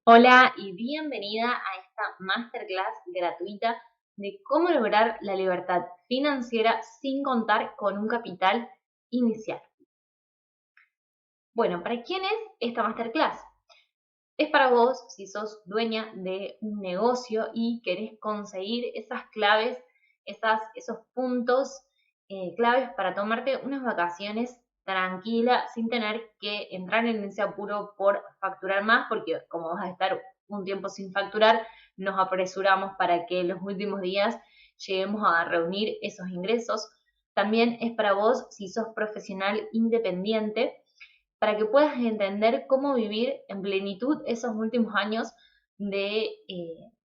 Hola y bienvenida a esta masterclass gratuita de cómo lograr la libertad financiera sin contar con un capital inicial. Bueno, ¿para quién es esta masterclass? Es para vos si sos dueña de un negocio y querés conseguir esas claves, esos puntos claves para tomarte unas vacaciones tranquila sin tener que entrar en ese apuro por facturar más, porque como vas a estar un tiempo sin facturar, nos apresuramos para que en los últimos días lleguemos a reunir esos ingresos. También es para vos si sos profesional independiente para que puedas entender cómo vivir en plenitud esos últimos años de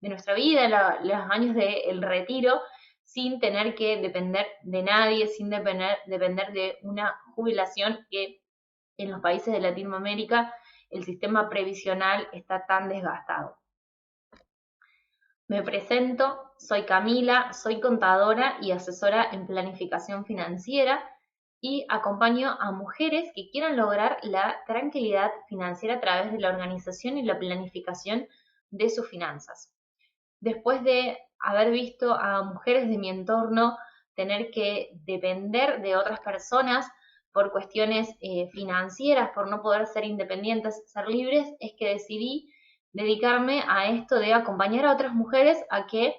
nuestra vida, los años del retiro, sin tener que depender de nadie, sin depender de una jubilación que en los países de Latinoamérica el sistema previsional está tan desgastado. Me presento, soy Camila, soy contadora y asesora en planificación financiera y acompaño a mujeres que quieran lograr la tranquilidad financiera a través de la organización y la planificación de sus finanzas. Después de haber visto a mujeres de mi entorno tener que depender de otras personas por cuestiones financieras, por no poder ser independientes, ser libres, es que decidí dedicarme a esto de acompañar a otras mujeres a que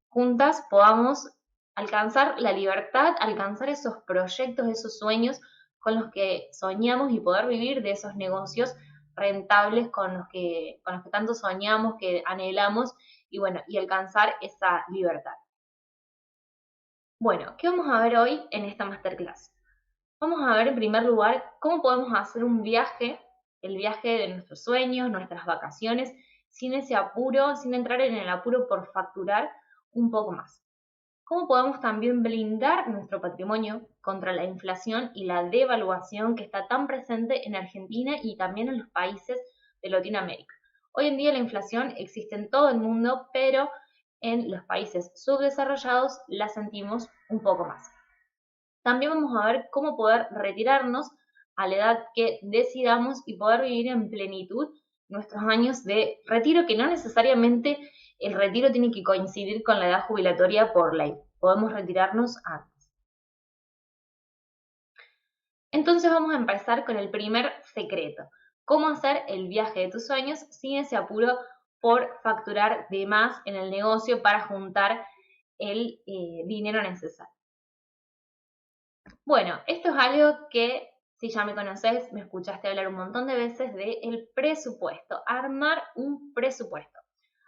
juntas podamos alcanzar la libertad, alcanzar esos proyectos, esos sueños con los que soñamos y poder vivir de esos negocios rentables con los que tanto soñamos, que anhelamos y bueno, y alcanzar esa libertad. Bueno, ¿qué vamos a ver hoy en esta masterclass? Vamos a ver en primer lugar cómo podemos hacer un viaje, el viaje de nuestros sueños, nuestras vacaciones, sin ese apuro, sin entrar en el apuro por facturar un poco más. Cómo podemos también blindar nuestro patrimonio contra la inflación y la devaluación que está tan presente en Argentina y también en los países de Latinoamérica. Hoy en día la inflación existe en todo el mundo, pero en los países subdesarrollados la sentimos un poco más. También vamos a ver cómo poder retirarnos a la edad que decidamos y poder vivir en plenitud nuestros años de retiro, que no necesariamente el retiro tiene que coincidir con la edad jubilatoria por ley. Podemos retirarnos antes. Entonces vamos a empezar con el primer secreto. Cómo hacer el viaje de tus sueños sin ese apuro por facturar de más en el negocio para juntar el dinero necesario. Bueno, esto es algo que si ya me conoces, me escuchaste hablar un montón de veces del presupuesto, armar un presupuesto.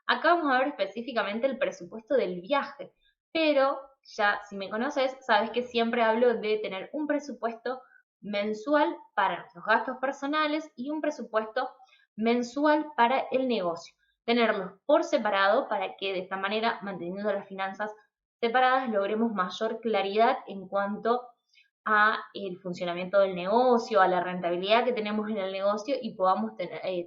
Acá vamos a ver específicamente el presupuesto del viaje, pero ya si me conoces, sabes que siempre hablo de tener un presupuesto mensual para nuestros gastos personales y un presupuesto mensual para el negocio. Tenerlos por separado para que de esta manera, manteniendo las finanzas separadas, logremos mayor claridad en cuanto a el funcionamiento del negocio, a la rentabilidad que tenemos en el negocio y podamos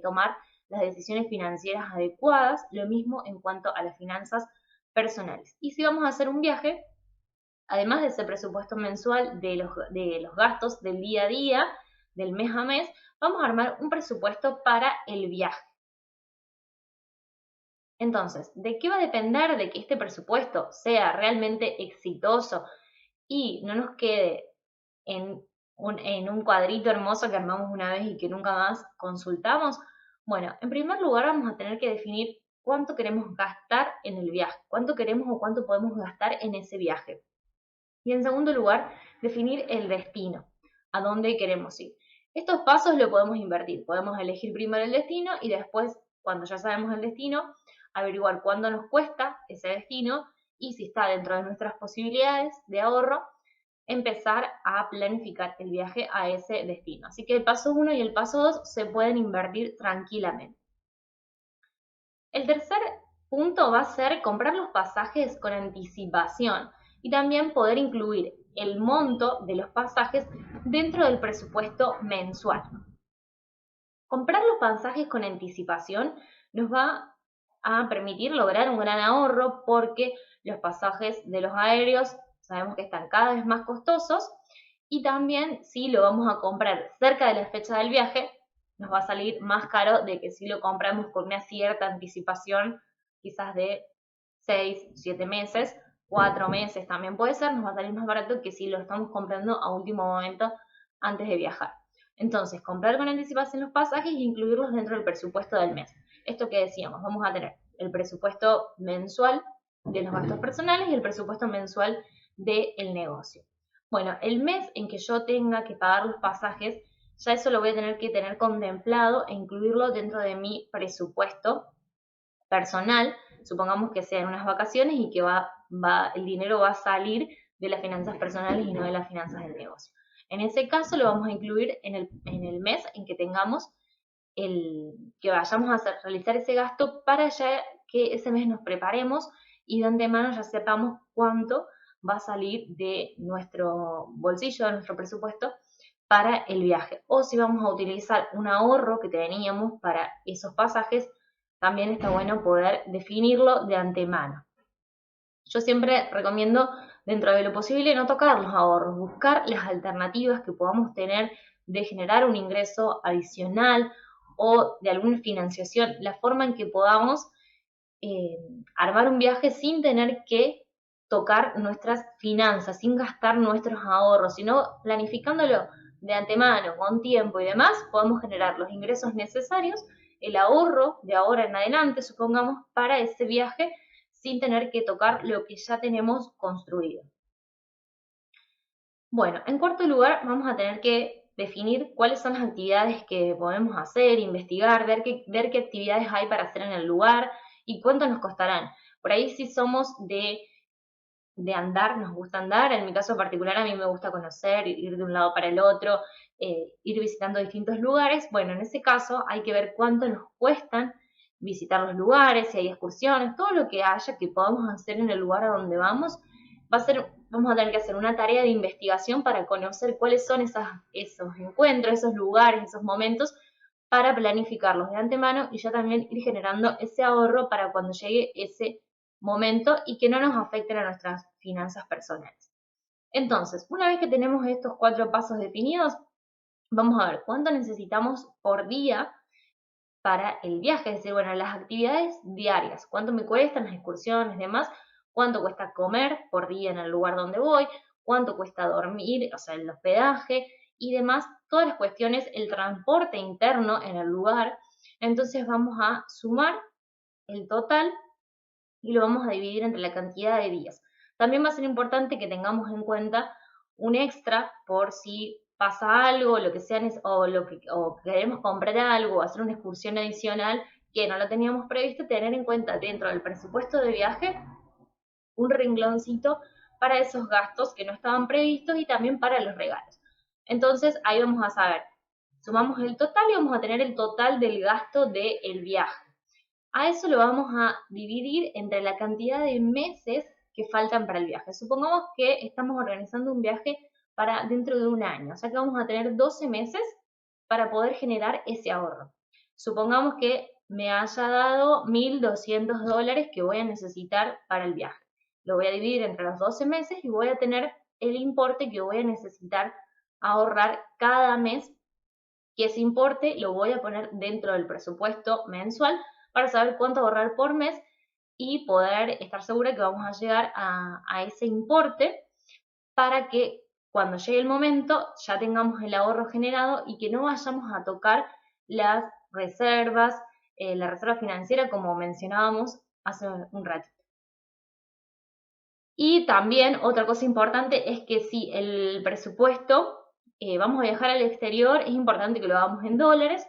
tomar las decisiones financieras adecuadas, lo mismo en cuanto a las finanzas personales. Y si vamos a hacer un viaje, además de ese presupuesto mensual de los gastos del día a día, del mes a mes, vamos a armar un presupuesto para el viaje. Entonces, ¿de qué va a depender de que este presupuesto sea realmente exitoso y no nos quede en un cuadrito hermoso que armamos una vez y que nunca más consultamos? Bueno, en primer lugar vamos a tener que definir cuánto queremos gastar en el viaje, cuánto queremos o cuánto podemos gastar en ese viaje. Y en segundo lugar, definir el destino, a dónde queremos ir. Estos pasos lo podemos invertir, podemos elegir primero el destino y después, cuando ya sabemos el destino, averiguar cuánto nos cuesta ese destino y si está dentro de nuestras posibilidades de ahorro, empezar a planificar el viaje a ese destino. Así que el paso 1 y el paso 2 se pueden invertir tranquilamente. El tercer punto va a ser comprar los pasajes con anticipación y también poder incluir el monto de los pasajes dentro del presupuesto mensual. Comprar los pasajes con anticipación nos va a permitir lograr un gran ahorro porque los pasajes de los aéreos sabemos que están cada vez más costosos y también si lo vamos a comprar cerca de la fecha del viaje, nos va a salir más caro de que si lo compramos con una cierta anticipación, quizás de 6, 7 meses, 4 meses también puede ser, nos va a salir más barato que si lo estamos comprando a último momento antes de viajar. Entonces, comprar con anticipación los pasajes e incluirlos dentro del presupuesto del mes. Esto que decíamos, vamos a tener el presupuesto mensual de los gastos personales y el presupuesto mensual del negocio. Bueno, el mes en que yo tenga que pagar los pasajes, ya eso lo voy a tener que tener contemplado e incluirlo dentro de mi presupuesto personal. Supongamos que sean unas vacaciones y que el dinero va a salir de las finanzas personales y no de las finanzas del negocio. En ese caso lo vamos a incluir en el mes en que tengamos que vayamos a realizar ese gasto, para ya que ese mes nos preparemos y de antemano ya sepamos cuánto va a salir de nuestro bolsillo, de nuestro presupuesto para el viaje. O si vamos a utilizar un ahorro que teníamos para esos pasajes, también está bueno poder definirlo de antemano. Yo siempre recomiendo, dentro de lo posible, no tocar los ahorros, buscar las alternativas que podamos tener de generar un ingreso adicional o de alguna financiación, la forma en que podamos armar un viaje sin tener que tocar nuestras finanzas, sin gastar nuestros ahorros, sino planificándolo de antemano, con tiempo y demás, podemos generar los ingresos necesarios, el ahorro de ahora en adelante, supongamos, para ese viaje, sin tener que tocar lo que ya tenemos construido. Bueno, en cuarto lugar, vamos a tener que definir cuáles son las actividades que podemos hacer, investigar, ver qué actividades hay para hacer en el lugar y cuánto nos costarán. Por ahí si somos de andar, nos gusta andar, en mi caso particular a mí me gusta conocer, ir de un lado para el otro, ir visitando distintos lugares. Bueno, en ese caso hay que ver cuánto nos cuestan visitar los lugares, si hay excursiones, todo lo que haya que podamos hacer en el lugar a donde vamos, vamos a tener que hacer una tarea de investigación para conocer cuáles son esos encuentros, esos lugares, esos momentos, para planificarlos de antemano y ya también ir generando ese ahorro para cuando llegue ese momento y que no nos afecten a nuestras finanzas personales. Entonces, una vez que tenemos estos 4 pasos definidos, vamos a ver cuánto necesitamos por día para el viaje, es decir, bueno, las actividades diarias, cuánto me cuestan las excursiones, demás, cuánto cuesta comer por día en el lugar donde voy, cuánto cuesta dormir, o sea, el hospedaje y demás, todas las cuestiones, el transporte interno en el lugar. Entonces vamos a sumar el total y lo vamos a dividir entre la cantidad de días. También va a ser importante que tengamos en cuenta un extra por si pasa algo, lo que sea, o queremos comprar algo, o hacer una excursión adicional que no lo teníamos previsto, tener en cuenta dentro del presupuesto de viaje un rengloncito para esos gastos que no estaban previstos y también para los regalos. Entonces ahí vamos a saber, sumamos el total y vamos a tener el total del gasto del viaje. A eso lo vamos a dividir entre la cantidad de meses que faltan para el viaje. Supongamos que estamos organizando un viaje para dentro de un año, o sea que vamos a tener 12 meses para poder generar ese ahorro. Supongamos que me haya dado $1.200 que voy a necesitar para el viaje. Lo voy a dividir entre los 12 meses y voy a tener el importe que voy a necesitar ahorrar cada mes, que ese importe lo voy a poner dentro del presupuesto mensual para saber cuánto ahorrar por mes y poder estar segura que vamos a llegar a ese importe, para que cuando llegue el momento ya tengamos el ahorro generado y que no vayamos a tocar las reservas, la reserva financiera como mencionábamos hace un ratito. Y también otra cosa importante es que si el presupuesto, vamos a viajar al exterior, es importante que lo hagamos en dólares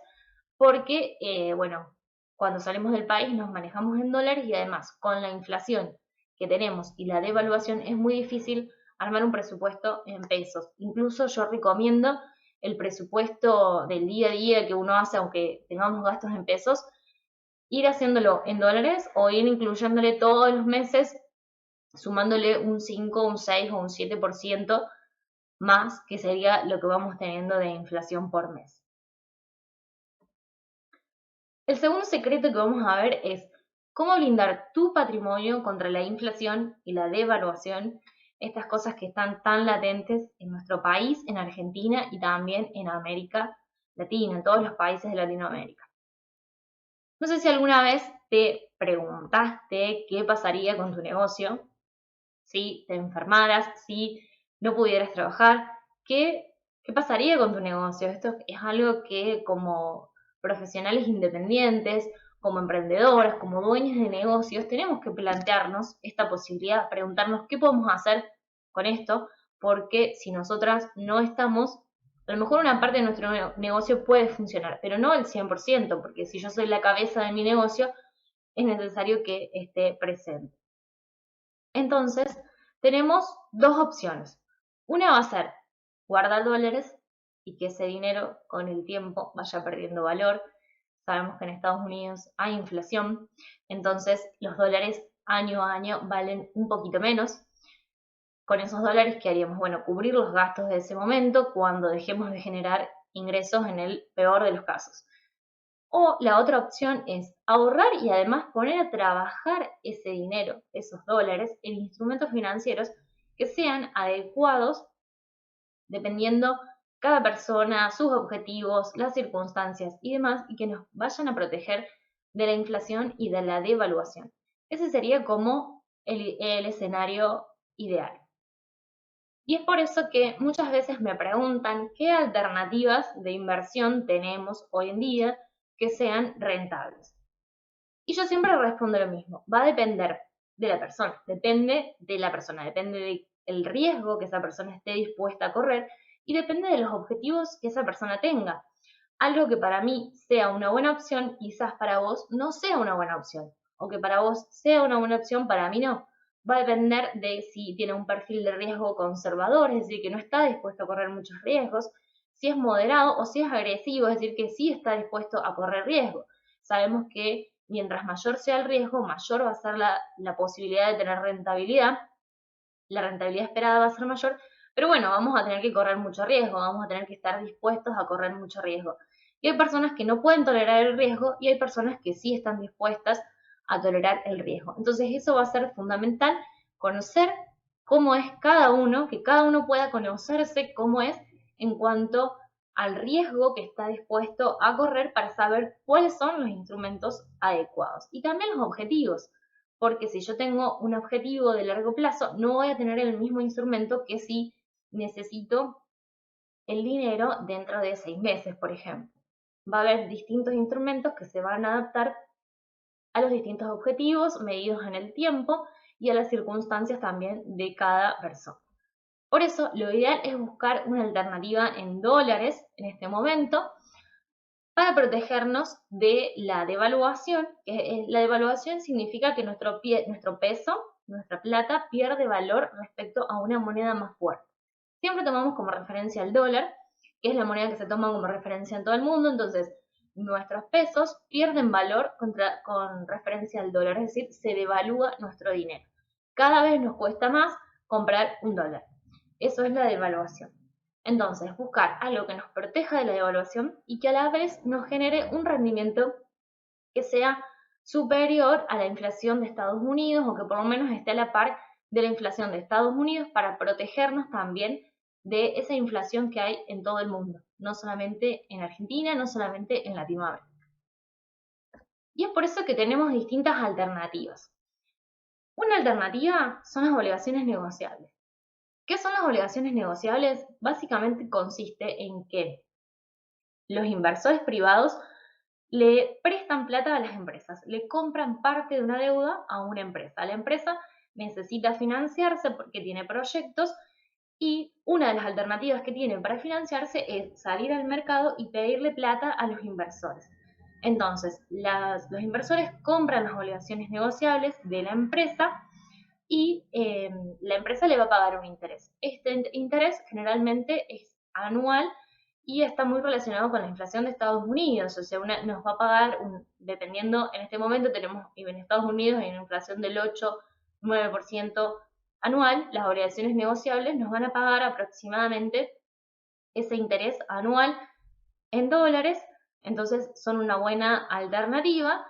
porque, bueno, cuando salimos del país nos manejamos en dólares y además con la inflación que tenemos y la devaluación es muy difícil armar un presupuesto en pesos. Incluso yo recomiendo el presupuesto del día a día que uno hace, aunque tengamos gastos en pesos, ir haciéndolo en dólares o ir incluyéndole todos los meses, sumándole un 5, un 6 o un 7% más, que sería lo que vamos teniendo de inflación por mes. El segundo secreto que vamos a ver es cómo blindar tu patrimonio contra la inflación y la devaluación, estas cosas que están tan latentes en nuestro país, en Argentina y también en América Latina, en todos los países de Latinoamérica. No sé si alguna vez te preguntaste qué pasaría con tu negocio si te enfermaras, si no pudieras trabajar, qué pasaría con tu negocio. Esto es algo que como profesionales independientes, como emprendedoras, como dueños de negocios, tenemos que plantearnos esta posibilidad, preguntarnos qué podemos hacer con esto, porque si nosotras no estamos, a lo mejor una parte de nuestro negocio puede funcionar, pero no el 100%, porque si yo soy la cabeza de mi negocio, es necesario que esté presente. Entonces, tenemos dos opciones. Una va a ser guardar dólares y que ese dinero con el tiempo vaya perdiendo valor. Sabemos que en Estados Unidos hay inflación, entonces los dólares año a año valen un poquito menos. Con esos dólares, ¿qué haríamos? Bueno, cubrir los gastos de ese momento cuando dejemos de generar ingresos en el peor de los casos. O la otra opción es ahorrar y además poner a trabajar ese dinero, esos dólares, en instrumentos financieros que sean adecuados dependiendo cada persona, sus objetivos, las circunstancias y demás, y que nos vayan a proteger de la inflación y de la devaluación. Ese sería como el escenario ideal. Y es por eso que muchas veces me preguntan qué alternativas de inversión tenemos hoy en día que sean rentables. Y yo siempre respondo lo mismo, va a depender de la persona, depende del riesgo que esa persona esté dispuesta a correr y depende de los objetivos que esa persona tenga. Algo que para mí sea una buena opción, quizás para vos no sea una buena opción, o que para vos sea una buena opción, para mí no. Va a depender de si tiene un perfil de riesgo conservador, es decir, que no está dispuesto a correr muchos riesgos, si es moderado o si es agresivo, es decir, que sí está dispuesto a correr riesgo. Sabemos que mientras mayor sea el riesgo, mayor va a ser la posibilidad de tener rentabilidad. La rentabilidad esperada va a ser mayor, pero bueno, vamos a tener que correr mucho riesgo, vamos a tener que estar dispuestos a correr mucho riesgo. Y hay personas que no pueden tolerar el riesgo y hay personas que sí están dispuestas a tolerar el riesgo. Entonces eso va a ser fundamental, conocer cómo es cada uno, que cada uno pueda conocerse cómo es en cuanto al riesgo que está dispuesto a correr para saber cuáles son los instrumentos adecuados y también los objetivos, porque si yo tengo un objetivo de largo plazo, no voy a tener el mismo instrumento que si necesito el dinero dentro de 6 meses, por ejemplo. Va a haber distintos instrumentos que se van a adaptar a los distintos objetivos medidos en el tiempo y a las circunstancias también de cada persona. Por eso, lo ideal es buscar una alternativa en dólares en este momento para protegernos de la devaluación. La devaluación significa que nuestro peso, nuestra plata, pierde valor respecto a una moneda más fuerte. Siempre tomamos como referencia el dólar, que es la moneda que se toma como referencia en todo el mundo, entonces nuestros pesos pierden valor con referencia al dólar, es decir, se devalúa nuestro dinero. Cada vez nos cuesta más comprar un dólar. Eso es la devaluación. Entonces, buscar algo que nos proteja de la devaluación y que a la vez nos genere un rendimiento que sea superior a la inflación de Estados Unidos o que por lo menos esté a la par de la inflación de Estados Unidos para protegernos también de esa inflación que hay en todo el mundo, no solamente en Argentina, no solamente en Latinoamérica. Y es por eso que tenemos distintas alternativas. Una alternativa son las obligaciones negociables. ¿Qué son las obligaciones negociables? Básicamente consiste en que los inversores privados le prestan plata a las empresas, le compran parte de una deuda a una empresa. La empresa necesita financiarse porque tiene proyectos y una de las alternativas que tiene para financiarse es salir al mercado y pedirle plata a los inversores. Entonces, los inversores compran las obligaciones negociables de la empresa y la empresa le va a pagar un interés. Este interés generalmente es anual y está muy relacionado con la inflación de Estados Unidos, o sea, nos va a pagar, dependiendo, en este momento tenemos en Estados Unidos hay una inflación del 8-9% anual, las obligaciones negociables nos van a pagar aproximadamente ese interés anual en dólares, entonces son una buena alternativa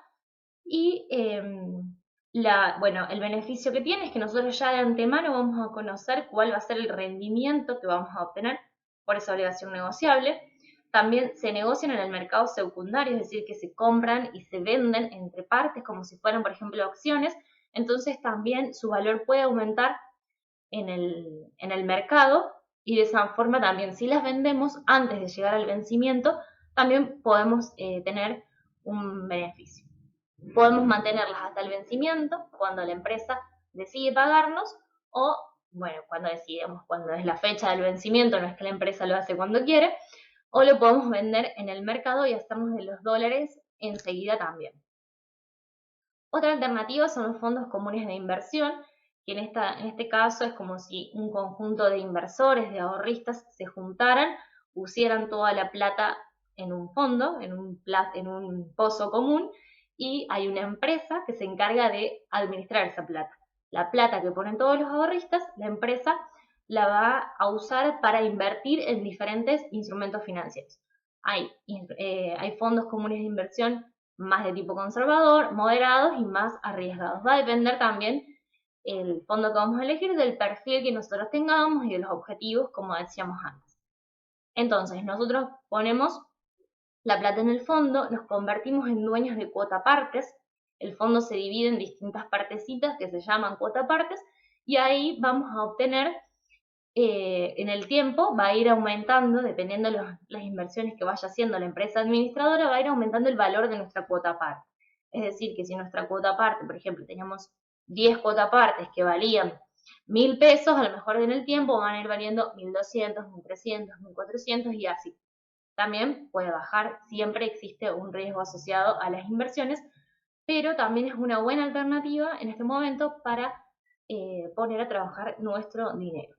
y el beneficio que tiene es que nosotros ya de antemano vamos a conocer cuál va a ser el rendimiento que vamos a obtener por esa obligación negociable. También se negocian en el mercado secundario, es decir, que se compran y se venden entre partes como si fueran, por ejemplo, acciones. Entonces también su valor puede aumentar en el mercado y de esa forma también si las vendemos antes de llegar al vencimiento, también podemos tener un beneficio. Podemos mantenerlas hasta el vencimiento cuando la empresa decide pagarnos o, bueno, cuando decidimos, cuando es la fecha del vencimiento, no es que la empresa lo hace cuando quiere, o lo podemos vender en el mercado y hacernos de los dólares enseguida también. Otra alternativa son los fondos comunes de inversión, que en este caso es como si un conjunto de inversores, de ahorristas, se juntaran, pusieran toda la plata en un fondo, en un pozo común, y hay una empresa que se encarga de administrar esa plata. La plata que ponen todos los ahorristas, la empresa la va a usar para invertir en diferentes instrumentos financieros. Hay fondos comunes de inversión más de tipo conservador, moderados y más arriesgados. Va a depender también el fondo que vamos a elegir del perfil que nosotros tengamos y de los objetivos, como decíamos antes. Entonces, nosotros ponemos la plata en el fondo, nos convertimos en dueños de cuota partes. El fondo se divide en distintas partecitas que se llaman cuota partes y ahí vamos a obtener en el tiempo va a ir aumentando, dependiendo de las inversiones que vaya haciendo la empresa administradora, va a ir aumentando el valor de nuestra cuota parte. Es decir, que si nuestra cuota parte, por ejemplo, teníamos 10 cuota partes que valían 1.000 pesos, a lo mejor en el tiempo van a ir valiendo 1.200, 1.300, 1.400 y así. También puede bajar, siempre existe un riesgo asociado a las inversiones, pero también es una buena alternativa en este momento para poner a trabajar nuestro dinero.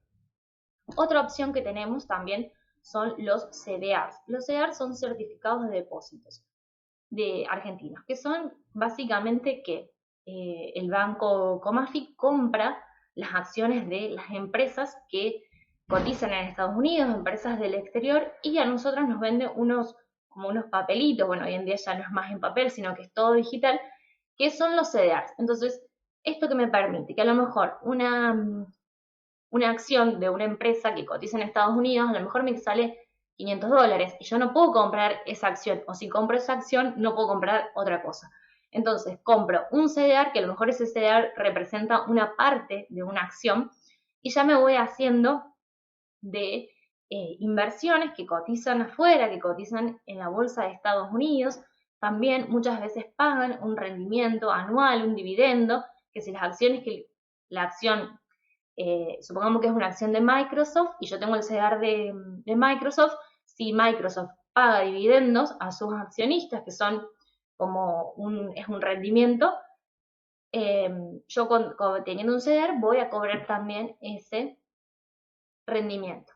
Otra opción que tenemos también son los CDRs. Los CDRs son certificados de depósitos de argentinos, que son básicamente que el banco Comafi compra las acciones de las empresas que cotizan en Estados Unidos, empresas del exterior, y a nosotros nos vende como unos papelitos, bueno, hoy en día ya no es más en papel, sino que es todo digital, que son los CDRs. Entonces, esto que me permite que a lo mejor una acción de una empresa que cotiza en Estados Unidos, a lo mejor me sale $500 y yo no puedo comprar esa acción, o si compro esa acción no puedo comprar otra cosa. Entonces compro un CDR, que a lo mejor ese CDR representa una parte de una acción, y ya me voy haciendo de inversiones que cotizan afuera, que cotizan en la bolsa de Estados Unidos. También muchas veces pagan un rendimiento anual, un dividendo, que si las acciones que la acción supongamos que es una acción de Microsoft y yo tengo el CDR de Microsoft, si Microsoft paga dividendos a sus accionistas, que son es un rendimiento, yo teniendo un CDR voy a cobrar también ese rendimiento.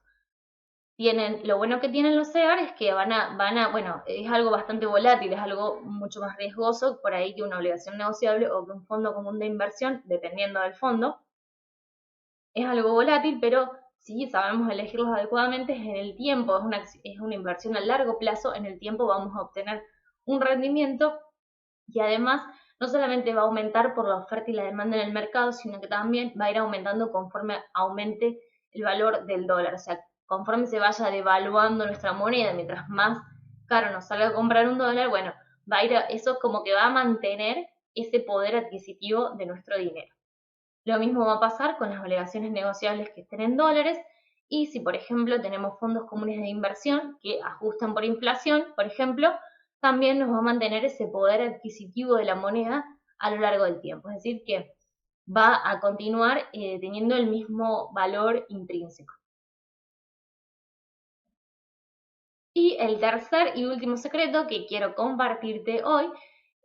Lo bueno que tienen los CDR es que bueno, es algo bastante volátil, es algo mucho más riesgoso por ahí que una obligación negociable o que un fondo común de inversión, dependiendo del fondo. Es algo volátil, pero si sabemos elegirlos adecuadamente, en el tiempo es una inversión a largo plazo, en el tiempo vamos a obtener un rendimiento y además no solamente va a aumentar por la oferta y la demanda en el mercado, sino que también va a ir aumentando conforme aumente el valor del dólar, o sea, conforme se vaya devaluando nuestra moneda, mientras más caro nos salga comprar un dólar, bueno, eso como que va a mantener ese poder adquisitivo de nuestro dinero. Lo mismo va a pasar con las obligaciones negociables que estén en dólares y si, por ejemplo, tenemos fondos comunes de inversión que ajustan por inflación, por ejemplo, también nos va a mantener ese poder adquisitivo de la moneda a lo largo del tiempo. Es decir, que va a continuar teniendo el mismo valor intrínseco. Y el tercer y último secreto que quiero compartirte hoy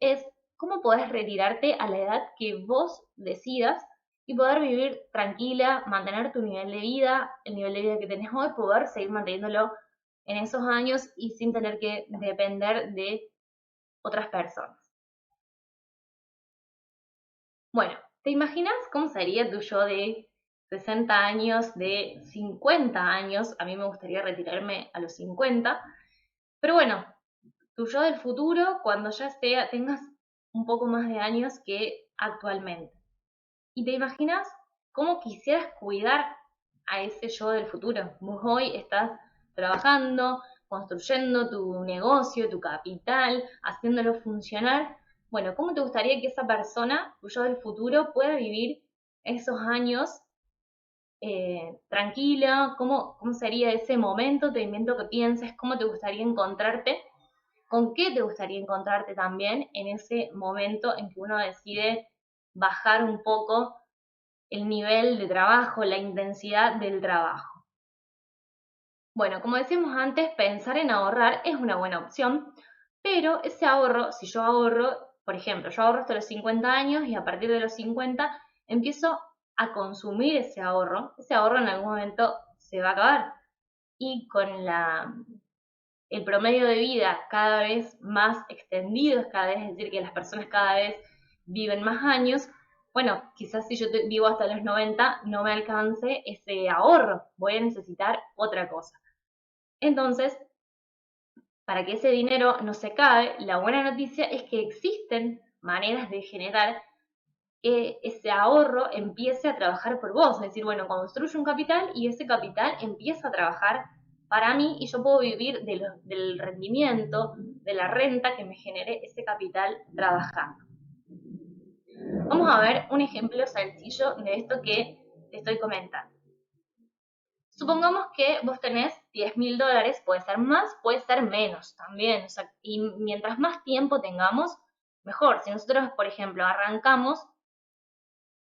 es cómo podés retirarte a la edad que vos decidas y poder vivir tranquila, mantener tu nivel de vida, el nivel de vida que tenés hoy, poder seguir manteniéndolo en esos años y sin tener que depender de otras personas. Bueno, ¿te imaginas cómo sería tu yo de 60 años, de 50 años? A mí me gustaría retirarme a los 50, pero bueno, tu yo del futuro cuando ya tengas un poco más de años que actualmente. ¿Y te imaginas cómo quisieras cuidar a ese yo del futuro? Vos hoy estás trabajando, construyendo tu negocio, tu capital, haciéndolo funcionar. Bueno, ¿cómo te gustaría que esa persona, tu yo del futuro, pueda vivir esos años tranquila? ¿Cómo sería ese momento? Te invito a que pienses cómo te gustaría encontrarte, con qué te gustaría encontrarte también en ese momento en que uno decide bajar un poco el nivel de trabajo, la intensidad del trabajo. Bueno, como decíamos antes, pensar en ahorrar es una buena opción, pero ese ahorro, si yo ahorro, por ejemplo, yo ahorro hasta los 50 años y a partir de los 50 empiezo a consumir ese ahorro en algún momento se va a acabar. Y con el promedio de vida cada vez más extendido, es decir, que las personas cada vez viven más años, bueno, quizás si yo vivo hasta los 90 no me alcance ese ahorro, voy a necesitar otra cosa. Entonces, para que ese dinero no se acabe, la buena noticia es que existen maneras de generar que ese ahorro empiece a trabajar por vos. Es decir, bueno, construyo un capital y ese capital empieza a trabajar para mí y yo puedo vivir del rendimiento, de la renta que me genere ese capital trabajando. Vamos a ver un ejemplo sencillo de esto que te estoy comentando. Supongamos que vos tenés $10.000, puede ser más, puede ser menos también, o sea, y mientras más tiempo tengamos, mejor. Si nosotros, por ejemplo, arrancamos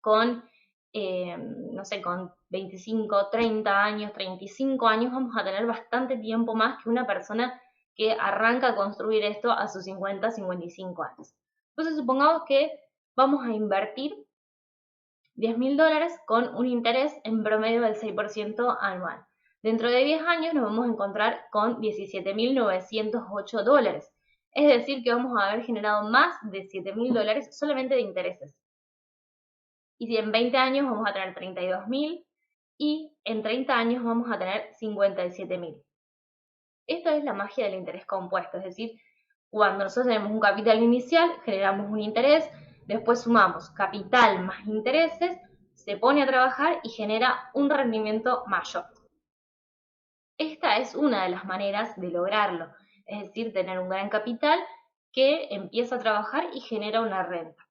con, no sé, con 25, 30 años, 35 años, vamos a tener bastante tiempo más que una persona que arranca a construir esto a sus 50, 55 años. Entonces, supongamos que vamos a invertir $10.000 con un interés en promedio del 6% anual. Dentro de 10 años nos vamos a encontrar con $17.908. Es decir, que vamos a haber generado más de $7.000 solamente de intereses. Y si en 20 años vamos a tener 32.000 y en 30 años vamos a tener 57.000. Esto es la magia del interés compuesto, es decir, cuando nosotros tenemos un capital inicial, generamos un interés, después sumamos capital más intereses, se pone a trabajar y genera un rendimiento mayor. Esta es una de las maneras de lograrlo, es decir, tener un gran capital que empieza a trabajar y genera una renta.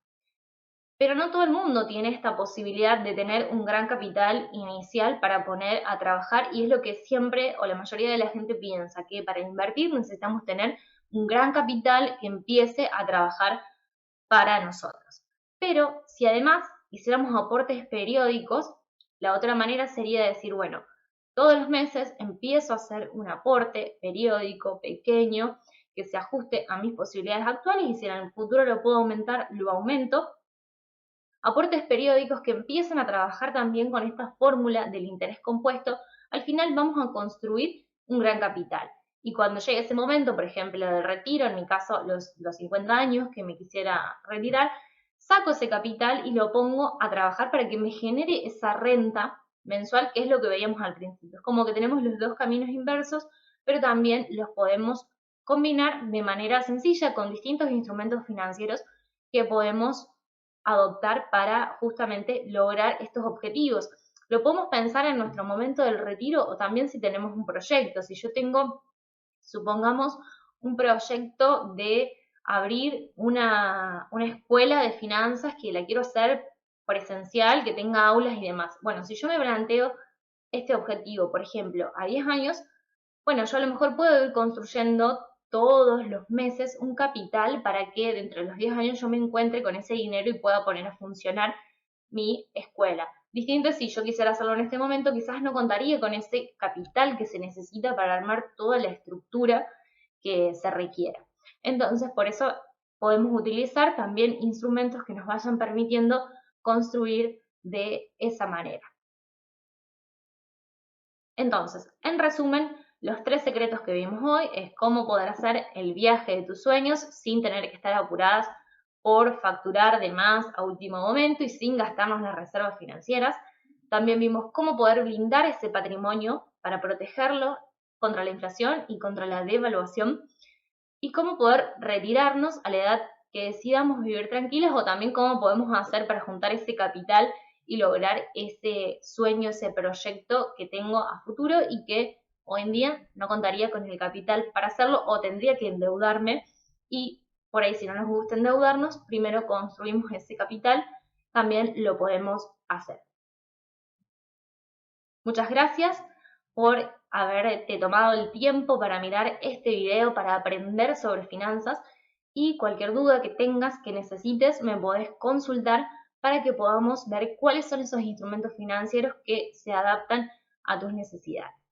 Pero no todo el mundo tiene esta posibilidad de tener un gran capital inicial para poner a trabajar y es lo que siempre o la mayoría de la gente piensa, que para invertir necesitamos tener un gran capital que empiece a trabajar para nosotros. Pero si además hiciéramos aportes periódicos, la otra manera sería decir, bueno, todos los meses empiezo a hacer un aporte periódico, pequeño, que se ajuste a mis posibilidades actuales y si en el futuro lo puedo aumentar, lo aumento. Aportes periódicos que empiezan a trabajar también con esta fórmula del interés compuesto, al final vamos a construir un gran capital. Y cuando llegue ese momento, por ejemplo, del retiro, en mi caso los 50 años que me quisiera retirar, saco ese capital y lo pongo a trabajar para que me genere esa renta mensual, que es lo que veíamos al principio. Es como que tenemos los dos caminos inversos, pero también los podemos combinar de manera sencilla con distintos instrumentos financieros que podemos adoptar para justamente lograr estos objetivos. Lo podemos pensar en nuestro momento del retiro o también si tenemos un proyecto. Si yo tengo, supongamos, un proyecto de abrir una escuela de finanzas que la quiero hacer presencial, que tenga aulas y demás. Bueno, si yo me planteo este objetivo, por ejemplo, a 10 años, bueno, yo a lo mejor puedo ir construyendo todos los meses un capital para que dentro de los 10 años yo me encuentre con ese dinero y pueda poner a funcionar mi escuela. Distinto si yo quisiera hacerlo en este momento, quizás no contaría con ese capital que se necesita para armar toda la estructura que se requiera. Entonces, por eso podemos utilizar también instrumentos que nos vayan permitiendo construir de esa manera. Entonces, en resumen, los 3 secretos que vimos hoy es cómo poder hacer el viaje de tus sueños sin tener que estar apuradas por facturar de más a último momento y sin gastarnos las reservas financieras. También vimos cómo poder blindar ese patrimonio para protegerlo contra la inflación y contra la devaluación y cómo poder retirarnos a la edad que decidamos vivir tranquilos o también cómo podemos hacer para juntar ese capital y lograr ese sueño, ese proyecto que tengo a futuro y que hoy en día no contaría con el capital para hacerlo o tendría que endeudarme y por ahí si no nos gusta endeudarnos, primero construimos ese capital, también lo podemos hacer. Muchas gracias por haberte tomado el tiempo para mirar este video, para aprender sobre finanzas y cualquier duda que tengas, que necesites, me podés consultar para que podamos ver cuáles son esos instrumentos financieros que se adaptan a tus necesidades.